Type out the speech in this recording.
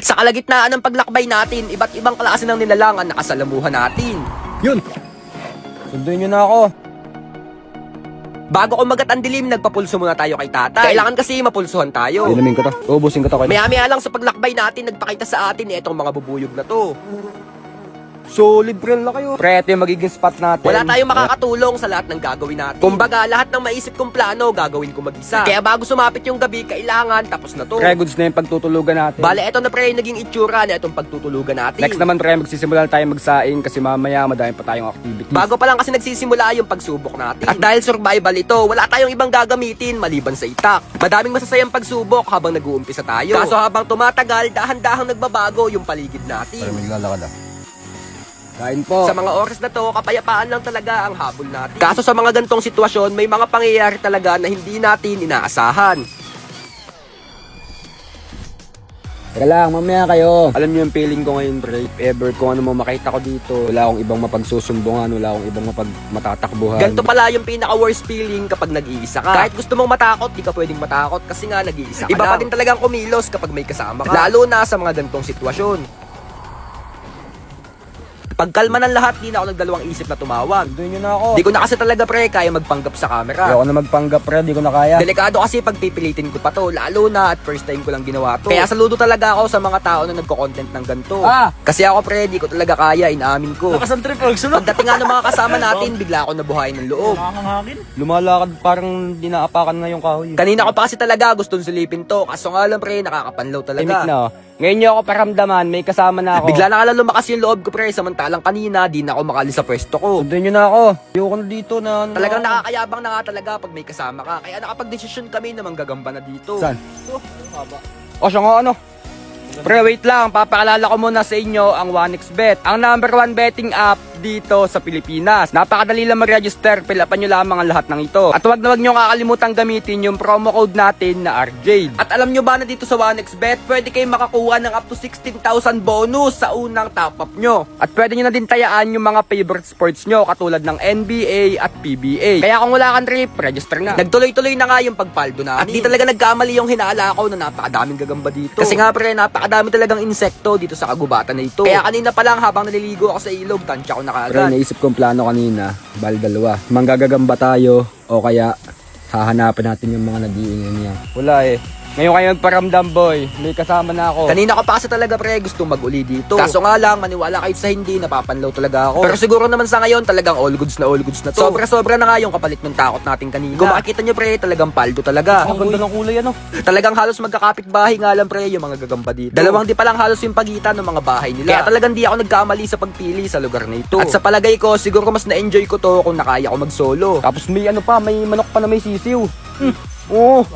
Sa kalagitnaan ng paglakbay natin, iba't ibang klase ng nilalang ang nakasalamuhan natin. Yun! Sunduin nyo na ako. Bago kumagat ang dilim, nagpapulso muna tayo kay tatay. Kailangan kasi mapulsuhan tayo. Inumin ko to. Uubusin ko to. Maya-maya lang sa paglakbay natin, nagpakita sa atin itong mga bubuyog na to. Solid pre na kayo. Pre, ito yung magiging spot natin. Wala tayong makakatulong sa lahat ng gagawin natin. Kumbaga, lahat ng maisip kong plano, gagawin ko mag-isa. Kaya bago sumapit yung gabi, kailangan tapos na to. Pre, goods na yung pagtutulugan natin. Bale, eto na pre yung naging itsura na itong pagtutulugan natin. Next naman pre, magsisimula tayo magsaing kasi mamaya madami pa tayong activities. Bago pa lang kasi nagsisimula yung pagsubok natin. At dahil survival ito, wala tayong ibang gagamitin maliban sa itak. Madaming masasayang pagsubok habang nag-uumpisa tayo. Kaso habang tumatagal, dahan-dahang nagbabago yung paligid natin. Para maglalakad ah. Kain po. Sa mga oras na to, kapayapaan lang talaga ang habol natin. Kaso sa mga gantong sitwasyon, may mga pangyayari talaga na hindi natin inaasahan. Teka lang, mamaya kayo. Alam niyo yung feeling ko ngayon, pre. If ever kung ano mo makita ko dito, wala akong ibang mapagsusumbungan, wala akong ibang matatakbuhan. Ganito pala yung pinaka-worst feeling kapag nag-iisa ka. Kahit gusto mong matakot, di ka pwedeng matakot kasi nga nag-iisa ka. Iba pa din talagang kumilos kapag may kasama ka. Lalo na sa mga gantong sitwasyon. Pagkalma ng lahat, di na ako nagdalawang isip na tumawag. Sunduin nyo na ako. Di ko na kasi talaga pre, kaya magpanggap sa camera. Ayoko na magpanggap pre, di ko na kaya. Delikado kasi pag pipilitin ko pa to, lalo na at first time ko lang ginawa to. Kaya saludo talaga ako sa mga tao na nagko-content ng ganito. Kasi ako pre, di ko talaga kaya, inaamin ko. Nakasantrifuge sunod. Pagdating nga ng mga kasama natin, bigla ako nabuhayin ng loob. Lumalakad parang dinaapakan na yung kahoy. Kanina ko pa kasi talaga gustong silipin to, kaso nga lang pre, nakakapanlaw talaga. Imik na oh. Ngayon nyo ako paramdaman, may kasama na ako. Bigla na nga lang lumakas yung loob ko pre, samantalang kanina, di na ako makalis sa pwesto ko. Sunduin nyo na ako. Ayoko na dito na ano. Talagang nakakayabang na nga talaga pag may kasama ka. Kaya nakapag-desisyon kami na manggagamba na dito. Saan? O siya nga ano. Pre, wait lang. Papakalala ko muna sa inyo ang 1xBet. Ang #1 betting app dito sa Pilipinas. Napakadali lang mag-register. Pilapan nyo lamang ang lahat ng ito. At huwag na huwag nyo kakalimutan gamitin yung promo code natin na RJ. At alam nyo ba na dito sa 1xBet, pwede kayong makakuha ng up to 16,000 bonus sa unang top-up nyo. At pwede nyo na din tayaan yung mga favorite sports nyo katulad ng NBA at PBA. Kaya kung wala kang trip, register na. Nagtuloy-tuloy na nga yung pagpaldo namin. At di talaga nagkamali yung hinala ko na napakadaming gagamba dito. Kasi nga pre, napakadami talagang insekto dito sa kagubatan na ito. Kaya kanina pa lang habang naliligo ako sa ilog, tansya ko na Pero kaagad. naisip kong plano kanina, bali dalawa. Manggagagamba tayo o kaya hahanapan natin yung mga nag-iingay niya. Wala eh. Ngayon kayo paramdam boy, may kasama na ako. Kanina ko pa kasi talaga pre, gusto mag-uli dito. Kaso nga lang, maniwala kahit sa hindi, napapanlaw talaga ako. Pero siguro naman sa ngayon, talagang all goods na to. Sobra-sobra na nga yung kapalit ng takot natin kanina. Kung makikita nyo pre, talagang paldo talaga. Ang ganda ng kulay ano. Talagang halos magkakapit bahay nga lang pre, yung mga gagamba dito. Dalawang di pa lang halos yung pagitan ng mga bahay nila. Kaya talagang di ako nagkamali sa pagpili sa lugar na ito. At sa palagay ko, siguro mas na-enjoy ko to kung nakaya ko mag-solo. Tapos may ano pa, may manok pa na may sisiw. Oo.